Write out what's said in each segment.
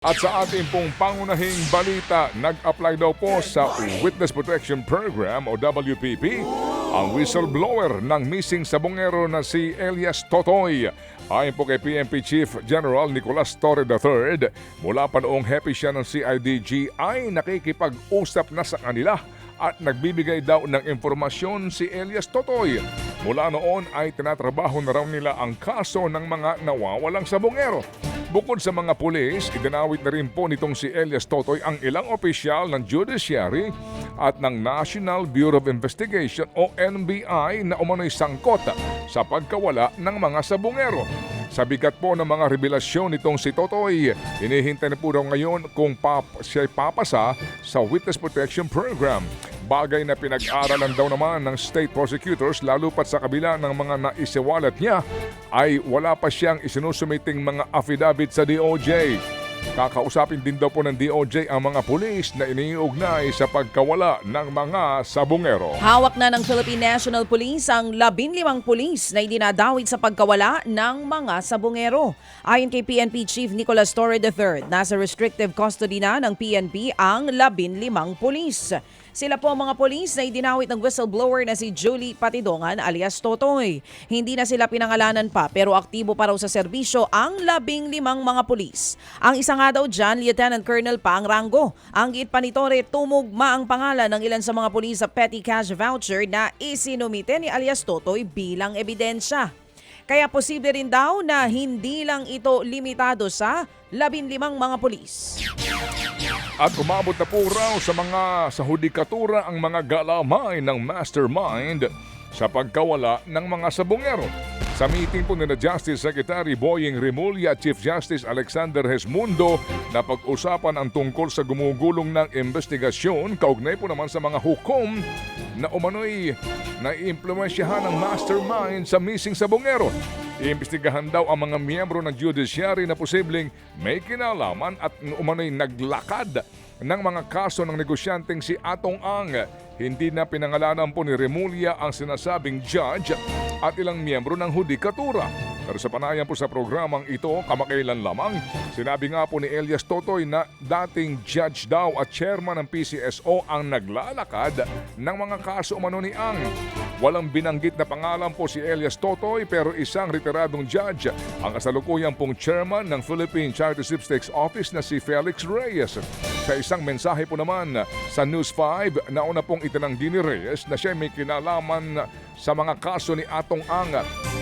At sa ating pong pangunahing balita, nag-apply daw po sa Witness Protection Program o WPP ang whistleblower ng missing sabongero na si Elias Totoy. Ayon po kay PNP Chief General Nicolas Torre III, mula pa noong happy siya ng CIDG ay nakikipag-usap na sa kanila at nagbibigay daw ng impormasyon si Elias Totoy. Mula noon ay tinatrabaho na raw nila ang kaso ng mga nawawalang sabongero. Bukod sa mga pulis, idinawit na rin po nitong si Elias Totoy ang ilang opisyal ng Judiciary at ng National Bureau of Investigation o NBI na umano'y sangkot sa pagkawala ng mga sabongero. Sa bigat po ng mga revelasyon nitong si Totoy, hinihintay na po daw ngayon kung siya papasa sa Witness Protection Program. Bagay na pinag-aralan daw naman ng state prosecutors lalo pat sa kabila ng mga naisiwalat niya ay wala pa siyang isinusumiting mga affidavit sa DOJ. Kakausapin din daw po ng DOJ ang mga pulis na iniugnay sa pagkawala ng mga sabongero. Hawak na ng Philippine National Police ang 15 pulis na idinadawit sa pagkawala ng mga sabongero. Ayon kay PNP Chief Nicolas Torre III, nasa restrictive custody na ng PNP ang 15 pulis. Sila po ang mga polis na idinawit ng whistleblower na si Julie Patidongan alias Totoy. Hindi na sila pinangalanan pa pero aktibo pa raw sa serbisyo ang 15 mga polis. Ang isa nga daw dyan, Lieutenant Colonel pa ang ranggo. Ang giit pa ni Torre, tumugma ang pangalan ng ilan sa mga polis sa petty cash voucher na isinumite ni alias Totoy bilang ebidensya. Kaya posible rin daw na hindi lang ito limitado sa 15 mga polis. At umabot na po raw sa hudikatura ang mga galamay ng mastermind sa pagkawala ng mga sabongero. Sa meeting po ni Justice Secretary Boying Remulla at Chief Justice Alexander Hesmundo na pag-usapan ang tungkol sa gumugulong ng investigasyon kaugnay po naman sa mga hukom na umano'y naiimpluwensyahan ng mastermind sa missing sabongero. Iimbestigahan daw ang mga miyembro ng judiciary na posibleng may kinalaman at umano'y naglakad ng mga kaso ng negosyanteng si Atong Ang. Hindi na pinangalanan po ni Remulla ang sinasabing judge at ilang miyembro ng hudikatura. Pero sa panayam po sa programang ito, kamakailan lamang, sinabi nga po ni Elias Totoy na dating judge daw at chairman ng PCSO ang naglalakad ng mga kaso umano ni Ang. Walang binanggit na pangalan po si Elias Totoy pero isang retiradong judge ang kasalukuyang pong chairman ng Philippine Charity Sweepstakes Office na si Felix Reyes. Sa isang mensahe po naman sa News 5, nauna pong itinanggi ni Reyes na siya may kinalaman sa mga kaso ni Atong Ang.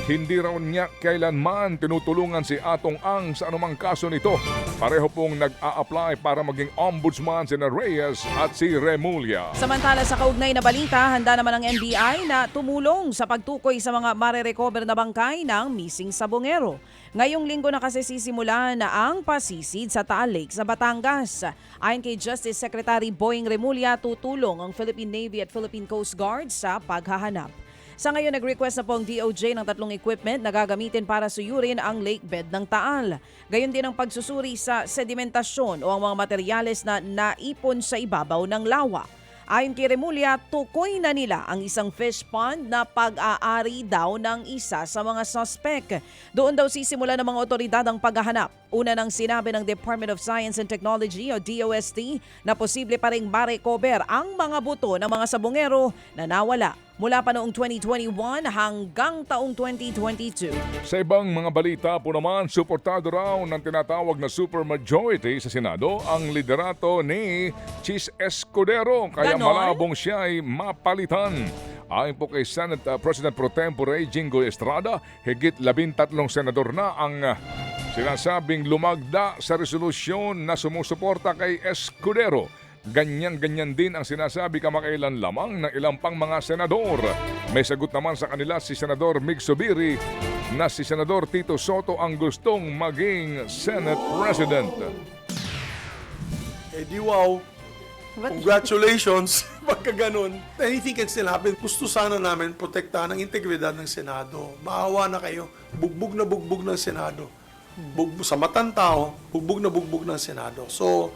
Hindi raw niya kailanman tinutulungan si Atong Ang sa anumang kaso nito. Pareho pong nag-a-apply para maging ombudsman si Reyes at si Remulla. Samantala sa kaugnay na balita, handa naman ang NBI na tumulong sa pagtukoy sa mga marerecover na bangkay ng missing sabongero. Ngayong linggo na kasi sisimula na ang pasisid sa Taal Lake sa Batangas. Ayon kay Justice Secretary Boying Remulla, tutulong ang Philippine Navy at Philippine Coast Guard sa paghahanap. Sa ngayon, nag-request na po ang DOJ ng 3 equipment na gagamitin para suyurin ang lake bed ng Taal. Gayon din ang pagsusuri sa sedimentasyon o ang mga materyales na naipon sa ibabaw ng lawa. Ayon kay Remulla, tukoy na nila ang isang fish pond na pag-aari daw ng isa sa mga suspect. Doon daw sisimula ng mga otoridad ang paghahanap. Una nang sinabi ng Department of Science and Technology o DOST na posible pa ring ma-recover ang mga buto ng mga sabongero na nawala mula pa noong 2021 hanggang taong 2022. Sa ibang mga balita po naman, suportado raw ng tinatawag na supermajority sa Senado ang liderato ni Chis Escudero. Kaya malabong siya ay mapalitan. Ayon po kay Senate President Pro Tempore Jingo Estrada, higit 13 senador na ang sinasabing lumagda sa resolusyon na sumusuporta kay Escudero. Ganyan-ganyan din ang sinasabi kamakailan lamang ng ilang pang mga senador. May sagot naman sa kanila si Senador Mig Zubiri na si Senador Tito Soto ang gustong maging Senate President. Eh di wow. Congratulations. Pagka ganun, anything can still happen. Gusto sana namin protektahan ang integridad ng Senado. Maawa na kayo. Bugbog ng Senado. Sa matang tao, bugbog ng Senado. So,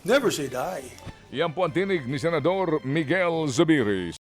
never say die. Yan po ang tinig ni Senador Miguel Zubiri.